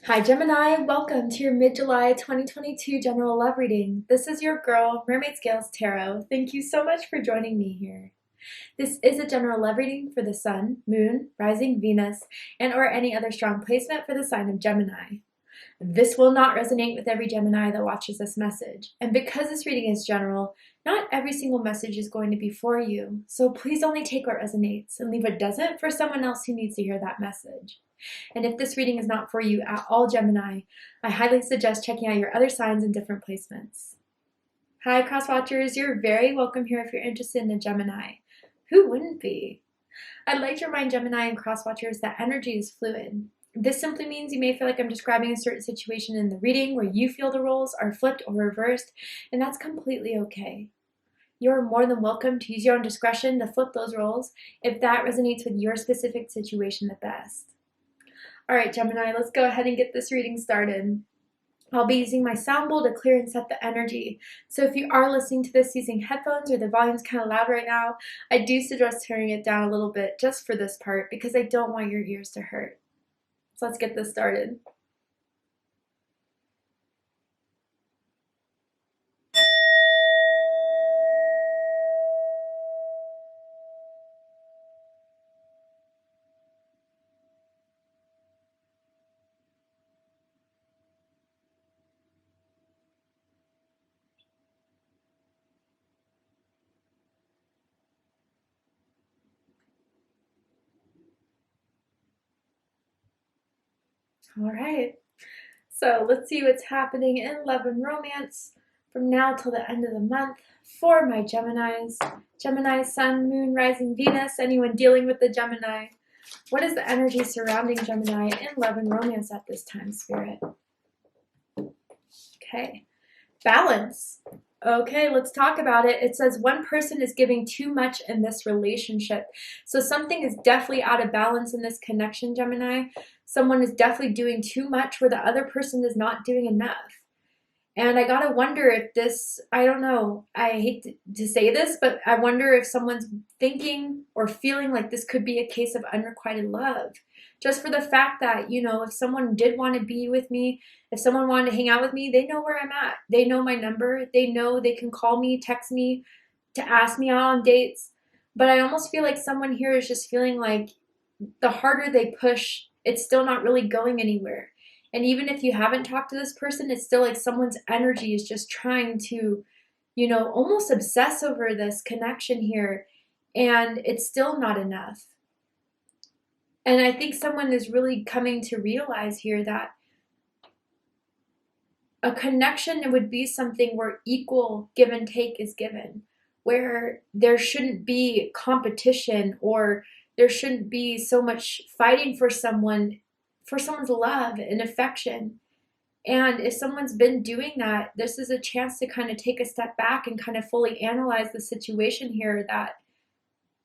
Hi Gemini, welcome to your mid-July 2022 general love reading. This is your girl, Mermaid Scales Tarot. Thank you so much for joining me here. This is a general love reading for the Sun, Moon, Rising Venus, and or any other strong placement for the sign of Gemini. This will not resonate with every Gemini that watches this message. And because this reading is general, not every single message is going to be for you. So please only take what resonates and leave what doesn't for someone else who needs to hear that message. And if this reading is not for you at all, Gemini, I highly suggest checking out your other signs and different placements. Hi, cross watchers. You're very welcome here if you're interested in a Gemini. Who wouldn't be? I'd like to remind Gemini and cross watchers that energy is fluid. This simply means you may feel like I'm describing a certain situation in the reading where you feel the roles are flipped or reversed, and that's completely okay. You're more than welcome to use your own discretion to flip those roles if that resonates with your specific situation the best. All right, Gemini, let's go ahead and get this reading started. I'll be using my sound bowl to clear and set the energy. So if you are listening to this using headphones or the volume's kind of loud right now, I do suggest turning it down a little bit just for this part because I don't want your ears to hurt. So let's get this started. All right, so let's see what's happening in love and romance from now till the end of the month for my Geminis. Gemini, Sun, Moon, Rising, Venus, anyone dealing with the Gemini. What is the energy surrounding Gemini in love and romance at this time, Spirit? Okay, balance. Okay, let's talk about it. It says one person is giving too much in this relationship. So something is definitely out of balance in this connection, Gemini. Someone is definitely doing too much where the other person is not doing enough. And I gotta wonder if this, I don't know, I hate to say this, but I wonder if someone's thinking or feeling like this could be a case of unrequited love. Just for the fact that, you know, if someone did want to be with me, if someone wanted to hang out with me, they know where I'm at. They know my number. They know they can call me, text me to ask me out on dates. But I almost feel like someone here is just feeling like the harder they push, it's still not really going anywhere. And even if you haven't talked to this person, it's still like someone's energy is just trying to, you know, almost obsess over this connection here. And it's still not enough. And I think someone is really coming to realize here that a connection would be something where equal give and take is given, where there shouldn't be competition or there shouldn't be so much fighting for someone's love and affection. And if someone's been doing that, this is a chance to kind of take a step back and kind of fully analyze the situation here, that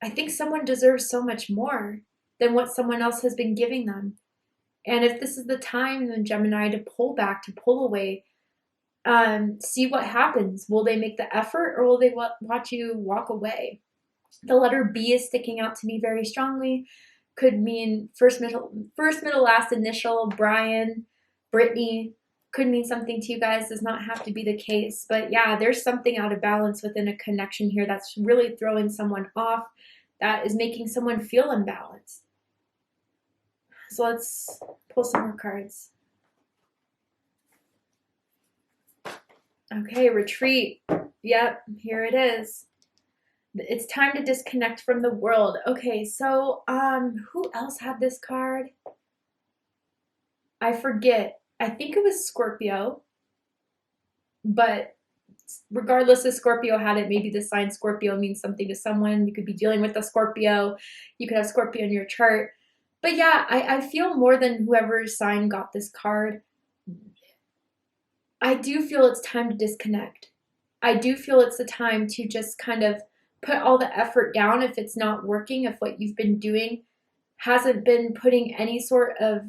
I think someone deserves so much more than what someone else has been giving them. And if this is the time, then Gemini, to pull back, to pull away, see what happens. Will they make the effort or will they watch you walk away? The letter B is sticking out to me very strongly. Could mean first, middle, last initial, Brian, Brittany. Could mean something to you guys. Does not have to be the case. But yeah, there's something out of balance within a connection here that's really throwing someone off, that is making someone feel imbalanced. So let's pull some more cards. Okay, retreat. Yep, here it is. It's time to disconnect from the world. Okay, so who else had this card? I forget. I think it was Scorpio. But regardless if Scorpio had it, maybe the sign Scorpio means something to someone. You could be dealing with a Scorpio. You could have Scorpio in your chart. But yeah, I feel more than whoever's sign got this card. I do feel it's time to disconnect. I do feel it's the time to just kind of put all the effort down if it's not working, if what you've been doing hasn't been putting any sort of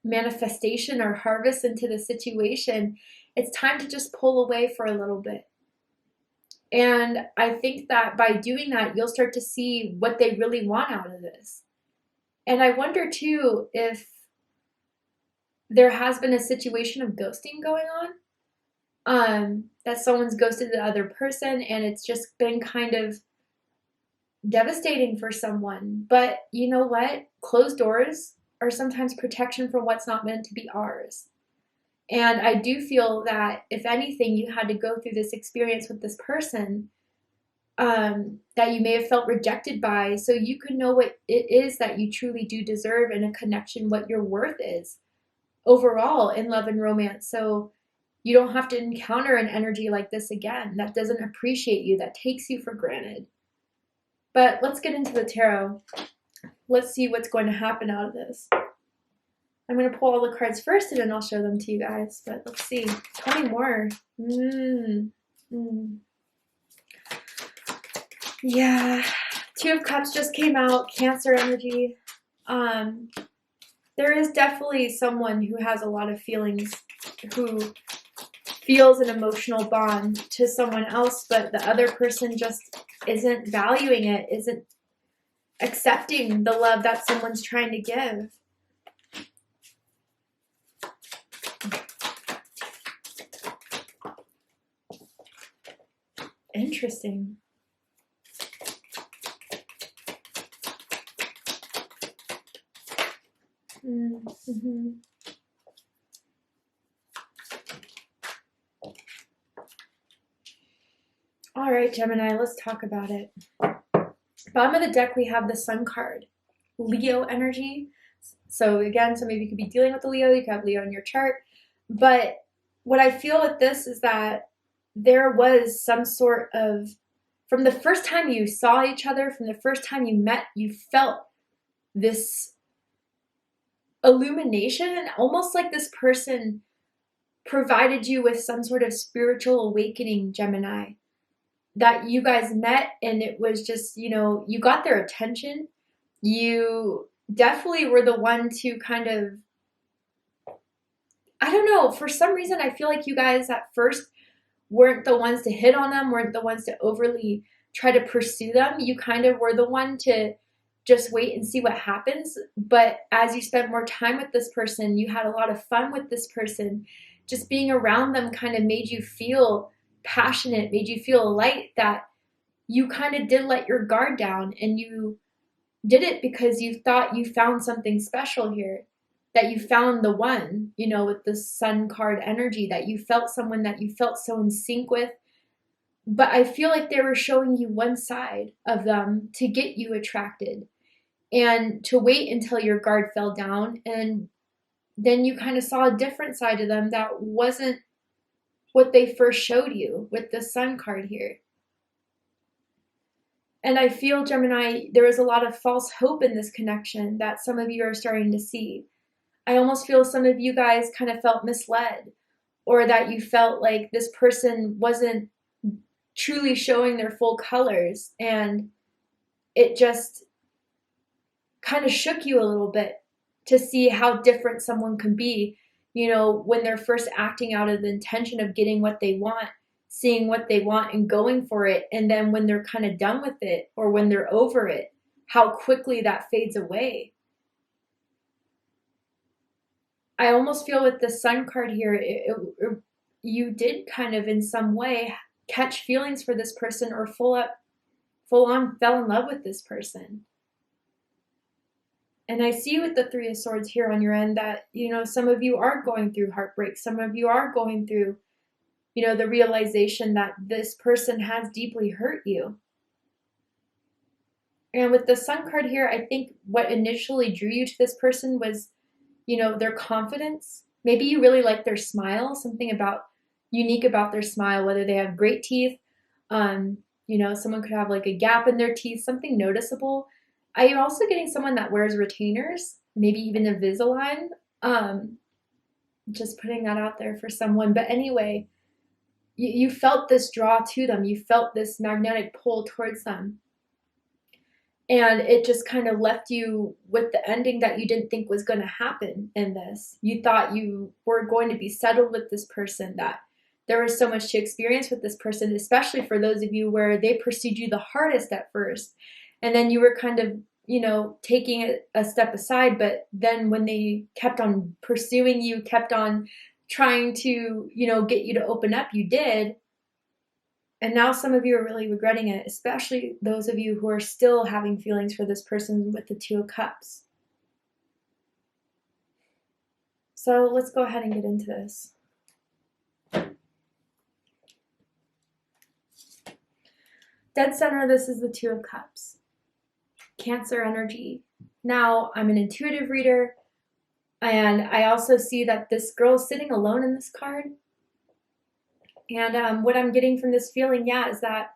manifestation or harvest into the situation. It's time to just pull away for a little bit. And I think that by doing that, you'll start to see what they really want out of this. And I wonder too if there has been a situation of ghosting going on, that someone's ghosted the other person, and it's just been kind of devastating for someone. But you know what? Closed doors are sometimes protection for what's not meant to be ours. And I do feel that if anything, you had to go through this experience with this person, that you may have felt rejected by, so you could know what it is that you truly do deserve in a connection, what your worth is overall in love and romance. So you don't have to encounter an energy like this again that doesn't appreciate you, that takes you for granted. But let's get into the tarot. Let's see what's going to happen out of this. I'm going to pull all the cards first and then I'll show them to you guys. But let's see. Tell me more. Yeah. Two of Cups just came out. Cancer energy. There is definitely someone who has a lot of feelings, who feels an emotional bond to someone else, but the other person just isn't valuing it, isn't accepting the love that someone's trying to give. Interesting. Mm-hmm. All right, Gemini, let's talk about it. Bottom of the deck, we have the Sun card. Leo energy. So again, some of you could be dealing with the Leo. You could have Leo in your chart. But what I feel with this is that there was some sort of, from the first time you saw each other, from the first time you met, you felt this illumination, almost like this person provided you with some sort of spiritual awakening, Gemini, that you guys met, and it was just, you know, you got their attention. You definitely were the one to kind of, I don't know, for some reason I feel like you guys at first weren't the ones to hit on them, weren't the ones to overly try to pursue them. You kind of were the one to just wait and see what happens. But as you spent more time with this person, you had a lot of fun with this person. Just being around them kind of made you feel passionate, made you feel light, that you kind of did let your guard down, and you did it because you thought you found something special here, that you found the one, you know, with the Sun card energy, that you felt someone that you felt so in sync with. But I feel like they were showing you one side of them to get you attracted, and to wait until your guard fell down, and then you kind of saw a different side of them that wasn't what they first showed you with the Sun card here. And I feel, Gemini, there is a lot of false hope in this connection that some of you are starting to see. I almost feel some of you guys kind of felt misled, or that you felt like this person wasn't truly showing their full colors, and it just kind of shook you a little bit to see how different someone can be, you know, when they're first acting out of the intention of getting what they want, seeing what they want and going for it. And then when they're kind of done with it, or when they're over it, how quickly that fades away. I almost feel with the Sun card here, you did kind of in some way catch feelings for this person, or full on fell in love with this person. And I see with the Three of Swords here on your end that, you know, some of you are going through heartbreak. Some of you are going through, you know, the realization that this person has deeply hurt you. And with the Sun card here, I think what initially drew you to this person was, you know, their confidence. Maybe you really like their smile, something about unique about their smile, whether they have great teeth, you know, someone could have like a gap in their teeth, something noticeable. I am also getting someone that wears retainers, maybe even Invisalign. Just putting that out there for someone. But anyway, you felt this draw to them. You felt this magnetic pull towards them. And it just kind of left you with the ending that you didn't think was going to happen in this. You thought you were going to be settled with this person, that there was so much to experience with this person, especially for those of you where they pursued you the hardest at first. And then you were kind of you know, taking it a step aside, but then when they kept on pursuing you, kept on trying to, you know, get you to open up, you did. And now some of you are really regretting it, especially those of you who are still having feelings for this person with the Two of Cups. So let's go ahead and get into this. Dead center, this is the Two of Cups. Cancer energy. Now, I'm an intuitive reader, and I also see that this girl is sitting alone in this card. And what I'm getting from this feeling, is that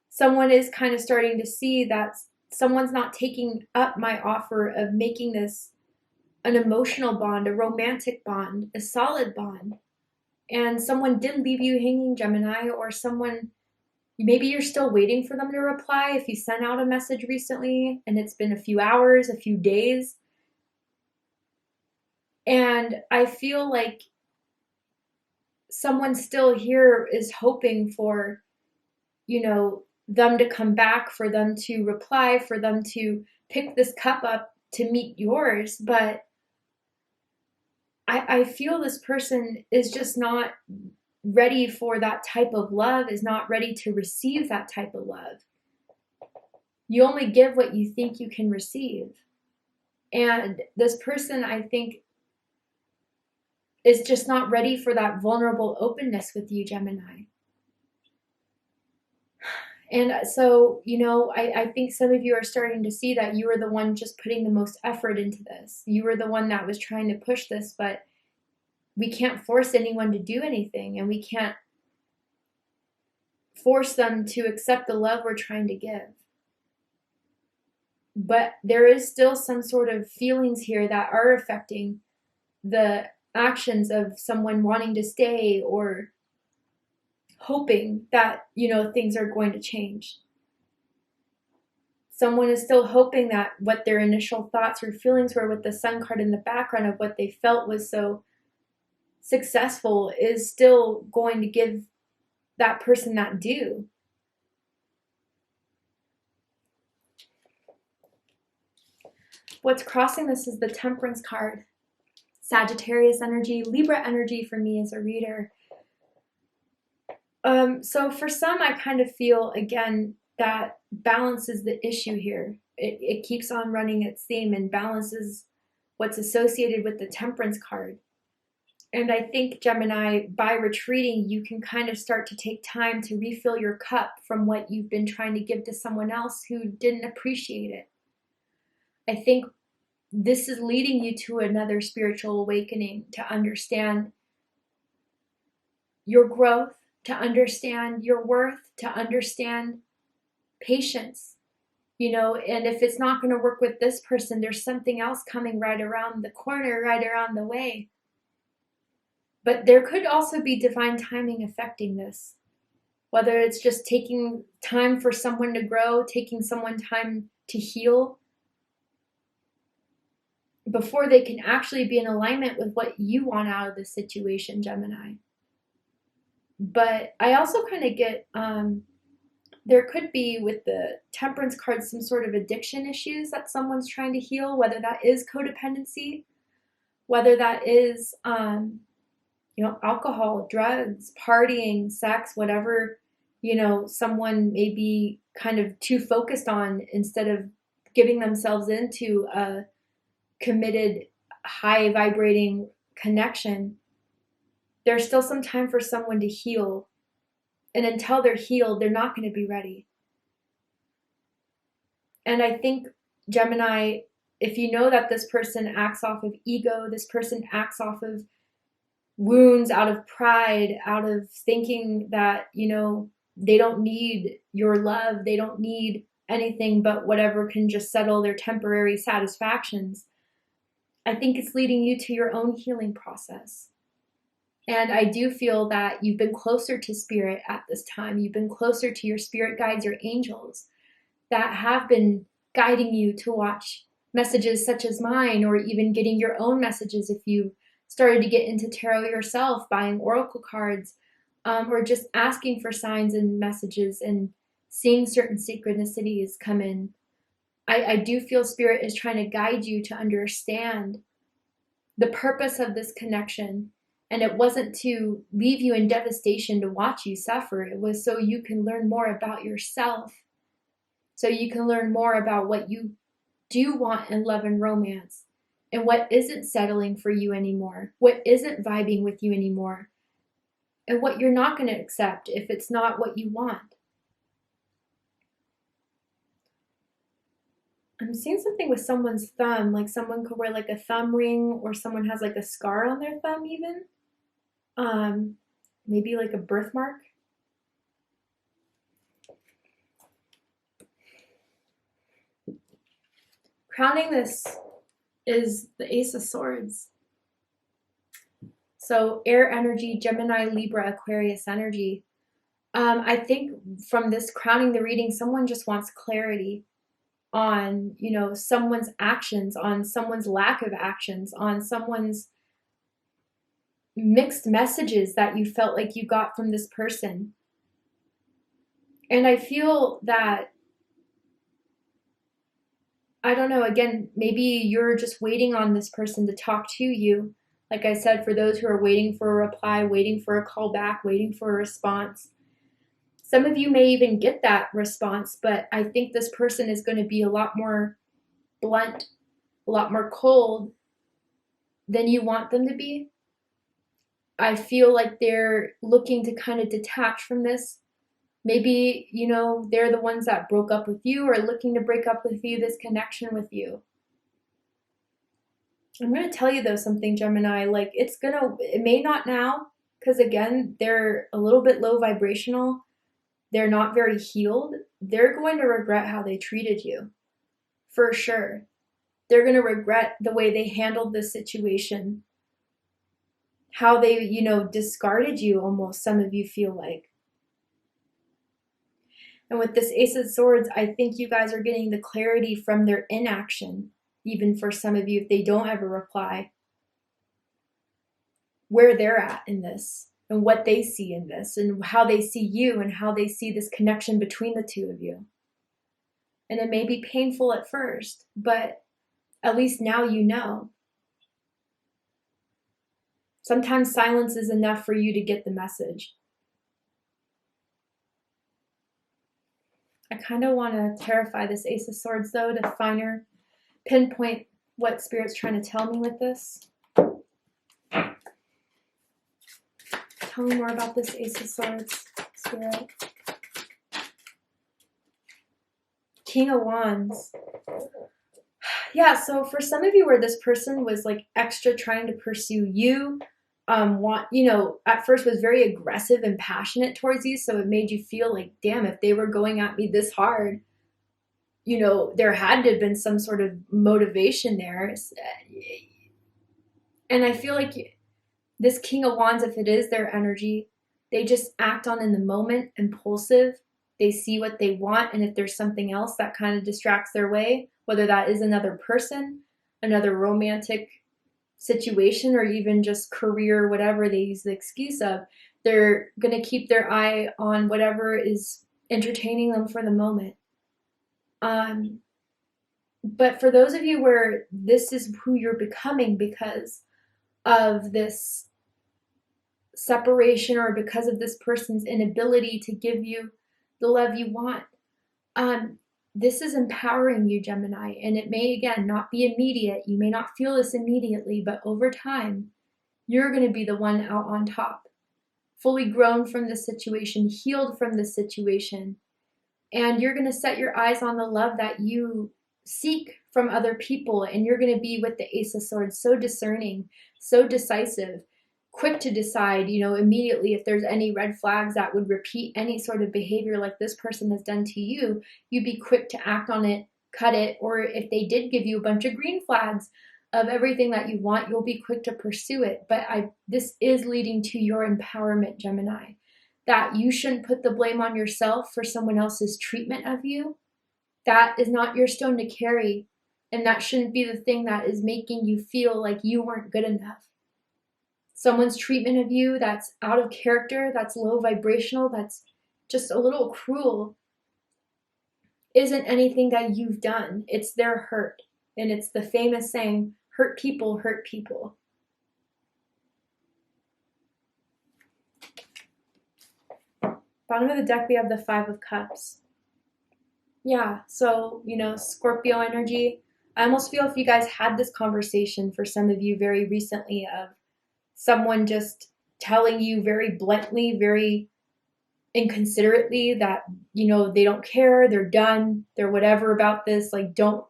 someone is kind of starting to see that someone's not taking up my offer of making this an emotional bond, a romantic bond, a solid bond. And someone did leave you hanging, Gemini, or someone, maybe you're still waiting for them to reply if you sent out a message recently and it's been a few hours, a few days. And I feel like someone still here is hoping for, you know, them to come back, for them to reply, for them to pick this cup up to meet yours. But I feel this person is just not ready for that type of love, is not ready to receive that type of love. You only give what you think you can receive. And this person, I think, is just not ready for that vulnerable openness with you, Gemini. And so, you know, I think some of you are starting to see that you were the one just putting the most effort into this. You were the one that was trying to push this, but we can't force anyone to do anything, and we can't force them to accept the love we're trying to give. But there is still some sort of feelings here that are affecting the actions of someone wanting to stay or hoping that, you know, things are going to change. Someone is still hoping that what their initial thoughts or feelings were with the Sun card in the background of what they felt was so successful is still going to give that person that due. What's crossing this is the Temperance card. Sagittarius energy, Libra energy for me as a reader. So for some, I kind of feel, again, that balance is the issue here. It keeps on running its theme, and balance is what's associated with the Temperance card. And I think, Gemini, by retreating, you can kind of start to take time to refill your cup from what you've been trying to give to someone else who didn't appreciate it. I think this is leading you to another spiritual awakening, to understand your growth, to understand your worth, to understand patience, you know. And if it's not going to work with this person, there's something else coming right around the corner, right around the way. But there could also be divine timing affecting this, whether it's just taking time for someone to grow, taking someone time to heal before they can actually be in alignment with what you want out of the situation, Gemini. But I also kind of get, there could be with the Temperance card some sort of addiction issues that someone's trying to heal, whether that is codependency, whether that is, you know, alcohol, drugs, partying, sex, whatever, you know, someone may be kind of too focused on instead of giving themselves into a committed, high vibrating connection. There's still some time for someone to heal. And until they're healed, they're not going to be ready. And I think, Gemini, if you know that this person acts off of ego, this person acts off of wounds, out of pride, out of thinking that, you know, they don't need your love, they don't need anything but whatever can just settle their temporary satisfactions, I think it's leading you to your own healing process. And I do feel that you've been closer to spirit at this time. You've been closer to your spirit guides, your angels, that have been guiding you to watch messages such as mine, or even getting your own messages if you started to get into tarot yourself, buying oracle cards, or just asking for signs and messages and seeing certain synchronicities come in. I do feel Spirit is trying to guide you to understand the purpose of this connection. And it wasn't to leave you in devastation to watch you suffer. It was so you can learn more about yourself. So you can learn more about what you do want in love and romance, and what isn't settling for you anymore, what isn't vibing with you anymore, and what you're not going to accept if it's not what you want. I'm seeing something with someone's thumb, like someone could wear like a thumb ring, or someone has like a scar on their thumb even. Maybe like a birthmark. Crowning this is the Ace of Swords. So air energy, Gemini, Libra, Aquarius energy. I think from this crowning the reading, someone just wants clarity on, you know, someone's actions, on someone's lack of actions, on someone's mixed messages that you felt like you got from this person. And I feel that, I don't know, again, maybe you're just waiting on this person to talk to you. Like I said, for those who are waiting for a reply, waiting for a call back, waiting for a response. Some of you may even get that response, but I think this person is going to be a lot more blunt, a lot more cold than you want them to be. I feel like they're looking to kind of detach from this. Maybe, you know, they're the ones that broke up with you or looking to break up with you, this connection with you. I'm going to tell you though something, Gemini, like it may not now, because again, they're a little bit low vibrational. They're not very healed. They're going to regret how they treated you, for sure. They're going to regret the way they handled this situation, how they, you know, discarded you almost, some of you feel like. And with this Ace of Swords, I think you guys are getting the clarity from their inaction, even for some of you, if they don't ever reply, where they're at in this and what they see in this and how they see you and how they see this connection between the two of you. And it may be painful at first, but at least now you know. Sometimes silence is enough for you to get the message. I kind of want to clarify this Ace of Swords though, to finer pinpoint what Spirit's trying to tell me with this. Tell me more about this Ace of Swords, Spirit. King of Wands. Yeah, so for some of you where this person was like extra trying to pursue you, at first was very aggressive and passionate towards you, so it made you feel like, damn, if they were going at me this hard, you know, there had to have been some sort of motivation there. And I feel like this King of Wands, if it is their energy, they just act on in the moment, impulsive. They see what they want, and if there's something else that kind of distracts their way, whether that is another person, another romantic situation, or even just career, whatever they use the excuse of, they're going to keep their eye on whatever is entertaining them for the moment. But for those of you where this is who you're becoming because of this separation or because of this person's inability to give you the love you want, this is empowering you, Gemini, and it may, again, not be immediate. You may not feel this immediately, but over time, you're going to be the one out on top, fully grown from this situation, healed from this situation, and you're going to set your eyes on the love that you seek from other people, and you're going to be, with the Ace of Swords, so discerning, so decisive, quick to decide, you know, immediately if there's any red flags that would repeat any sort of behavior like this person has done to you, you'd be quick to act on it, cut it, or if they did give you a bunch of green flags of everything that you want, you'll be quick to pursue it. But this is leading to your empowerment, Gemini, that you shouldn't put the blame on yourself for someone else's treatment of you. That is not your stone to carry, and that shouldn't be the thing that is making you feel like you weren't good enough. Someone's treatment of you that's out of character, that's low vibrational, that's just a little cruel, isn't anything that you've done. It's their hurt. And it's the famous saying, hurt people hurt people. Bottom of the deck, we have the Five of Cups. Yeah, so, Scorpio energy. I almost feel if you guys had this conversation for some of you very recently of someone just telling you very bluntly, very inconsiderately that, they don't care, they're done, they're whatever about this, like don't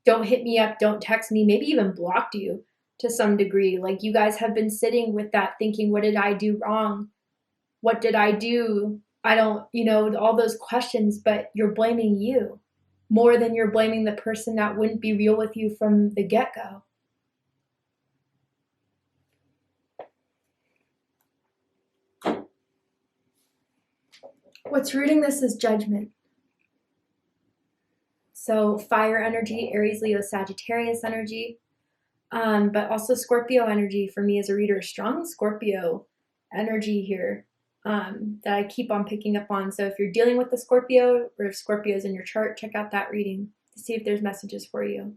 hit me up, don't text me, maybe even blocked you to some degree. Like you guys have been sitting with that thinking, what did I do wrong? What did I do? I don't, all those questions, but you're blaming you more than you're blaming the person that wouldn't be real with you from the get-go. What's rooting this is judgment. So fire energy, Aries, Leo, Sagittarius energy, but also Scorpio energy for me as a reader. Strong Scorpio energy here that I keep on picking up on. So if you're dealing with the Scorpio, or if Scorpio is in your chart, check out that reading to see if there's messages for you.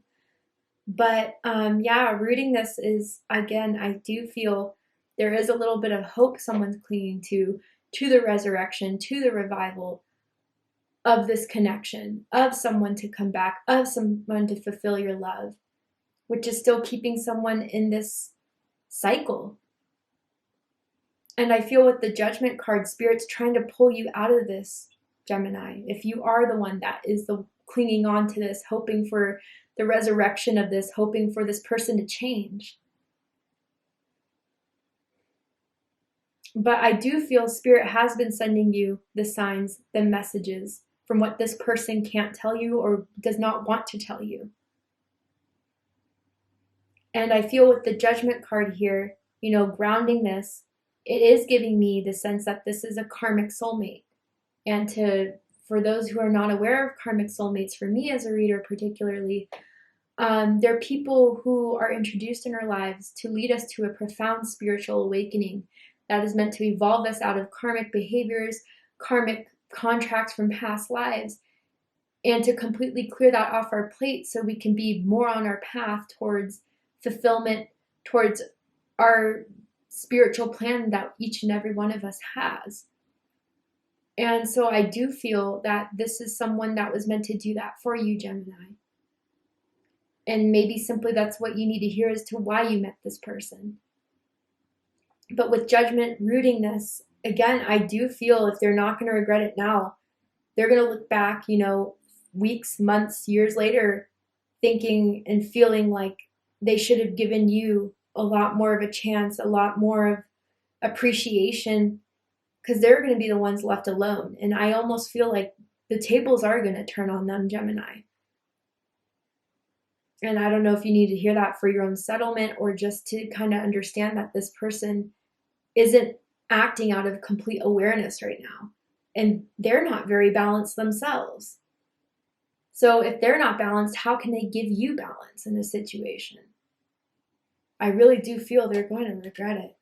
But yeah, rooting this is, again, I do feel there is a little bit of hope someone's clinging to the resurrection, to the revival of this connection, of someone to come back, of someone to fulfill your love, which is still keeping someone in this cycle. And I feel with the Judgment card, Spirit's trying to pull you out of this, Gemini. If you are the one that is the clinging on to this, hoping for the resurrection of this, hoping for this person to change. But I do feel Spirit has been sending you the signs, the messages from what this person can't tell you or does not want to tell you. And I feel with the Judgment card here, grounding this, it is giving me the sense that this is a karmic soulmate. And for those who are not aware of karmic soulmates, for me as a reader particularly, they're people who are introduced in our lives to lead us to a profound spiritual awakening that is meant to evolve us out of karmic behaviors, karmic contracts from past lives, and to completely clear that off our plate so we can be more on our path towards fulfillment, towards our spiritual plan that each and every one of us has. And so I do feel that this is someone that was meant to do that for you, Gemini. And maybe simply that's what you need to hear as to why you met this person. But with Judgment rooting this, again, I do feel if they're not going to regret it now, they're going to look back, weeks, months, years later, thinking and feeling like they should have given you a lot more of a chance, a lot more of appreciation, because they're going to be the ones left alone. And I almost feel like the tables are going to turn on them, Gemini. And I don't know if you need to hear that for your own settlement or just to kind of understand that this person isn't acting out of complete awareness right now. And they're not very balanced themselves. So if they're not balanced, how can they give you balance in a situation? I really do feel they're going to regret it.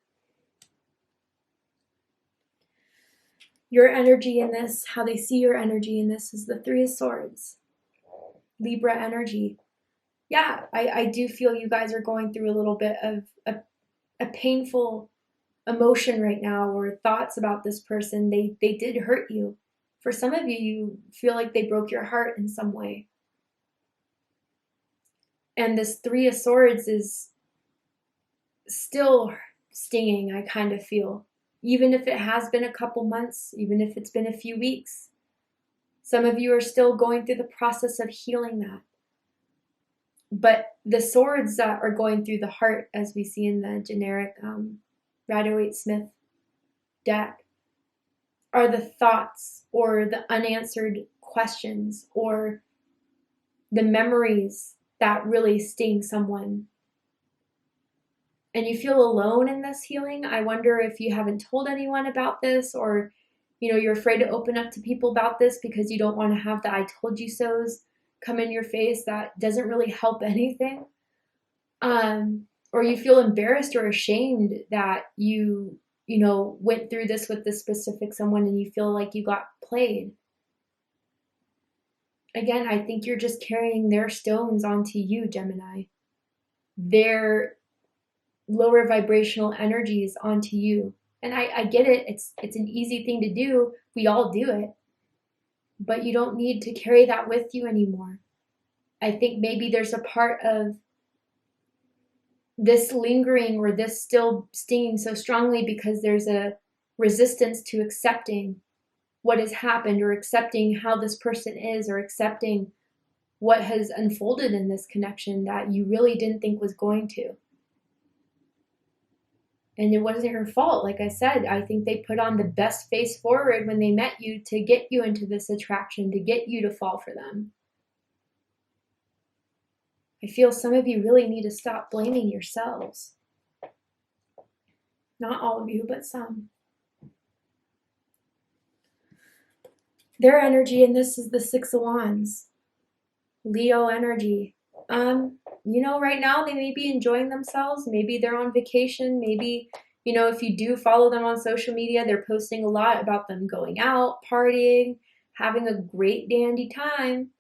Your energy in this, how they see your energy in this is the Three of Swords. Libra energy. Yeah, I do feel you guys are going through a little bit of a painful emotion right now, or thoughts about this person. They did hurt you. For some of you, you feel like they broke your heart in some way. And this Three of Swords is still stinging, I kind of feel. Even if it has been a couple months, even if it's been a few weeks. Some of you are still going through the process of healing that. But the swords that are going through the heart, as we see in the generic Rider-Waite-Smith deck, are the thoughts or the unanswered questions or the memories that really sting someone. And you feel alone in this healing. I wonder if you haven't told anyone about this, or you're afraid to open up to people about this because you don't want to have the I told you so's come in your face. That doesn't really help anything. Or you feel embarrassed or ashamed that you went through this with this specific someone and you feel like you got played. Again, I think you're just carrying their stones onto you, Gemini. Their lower vibrational energies onto you. And I get it. It's an easy thing to do. We all do it. But you don't need to carry that with you anymore. I think maybe there's a part of this lingering or this still stinging so strongly because there's a resistance to accepting what has happened or accepting how this person is or accepting what has unfolded in this connection that you really didn't think was going to. And it wasn't your fault. Like I said, I think they put on the best face forward when they met you to get you into this attraction, to get you to fall for them. I feel some of you really need to stop blaming yourselves. Not all of you, but some. Their energy in this is the Six of Wands. Leo energy. Right now they may be enjoying themselves. Maybe they're on vacation. Maybe, if you do follow them on social media, they're posting a lot about them going out, partying, having a great dandy time.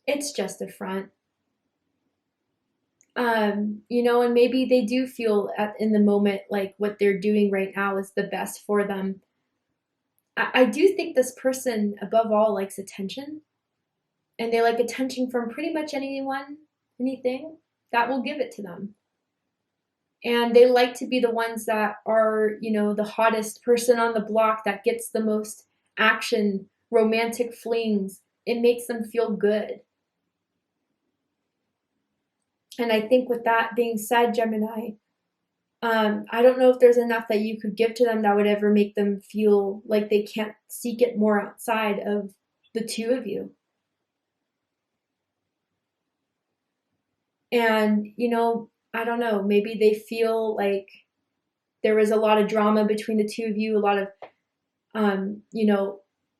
It's just a front. And maybe they do feel in the moment like what they're doing right now is the best for them. I do think this person, above all, likes attention. And they like attention from pretty much anyone, anything that will give it to them. And they like to be the ones that are, the hottest person on the block that gets the most action, romantic flings. It makes them feel good. And I think with that being said, Gemini, I don't know if there's enough that you could give to them that would ever make them feel like they can't seek it more outside of the two of you. And, I don't know, maybe they feel like there was a lot of drama between the two of you, a lot of,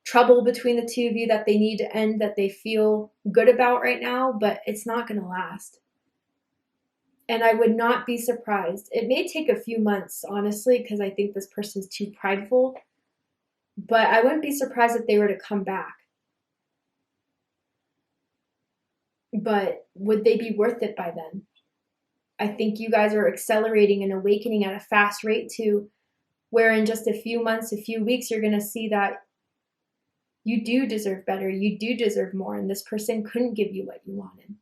trouble between the two of you that they need to end, that they feel good about right now, but it's not going to last. And I would not be surprised. It may take a few months, honestly, because I think this person's too prideful. But I wouldn't be surprised if they were to come back. But would they be worth it by then? I think you guys are accelerating and awakening at a fast rate to where in just a few months, a few weeks, you're going to see that you do deserve better. You do deserve more. And this person couldn't give you what you wanted.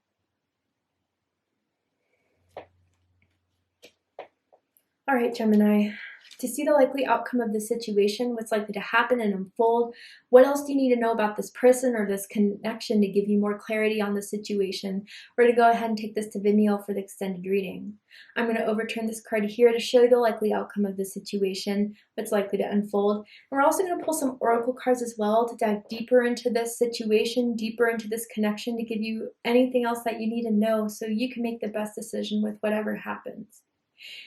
All right, Gemini, to see the likely outcome of the situation, what's likely to happen and unfold, what else do you need to know about this person or this connection to give you more clarity on the situation? We're going to go ahead and take this to Vimeo for the extended reading. I'm going to overturn this card here to show you the likely outcome of the situation, what's likely to unfold. And we're also going to pull some oracle cards as well to dive deeper into this situation, deeper into this connection, to give you anything else that you need to know so you can make the best decision with whatever happens.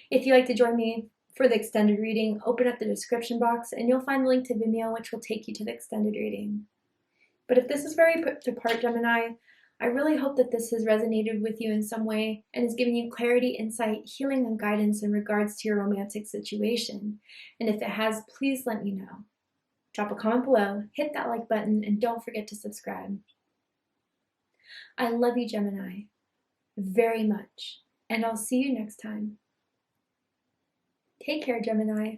If you'd like to join me for the extended reading, open up the description box and you'll find the link to Vimeo, which will take you to the extended reading. But if this is very put to part, Gemini, I really hope that this has resonated with you in some way and has given you clarity, insight, healing, and guidance in regards to your romantic situation. And if it has, please let me know. Drop a comment below, hit that like button, and don't forget to subscribe. I love you, Gemini, very much, and I'll see you next time. Take care, Gemini.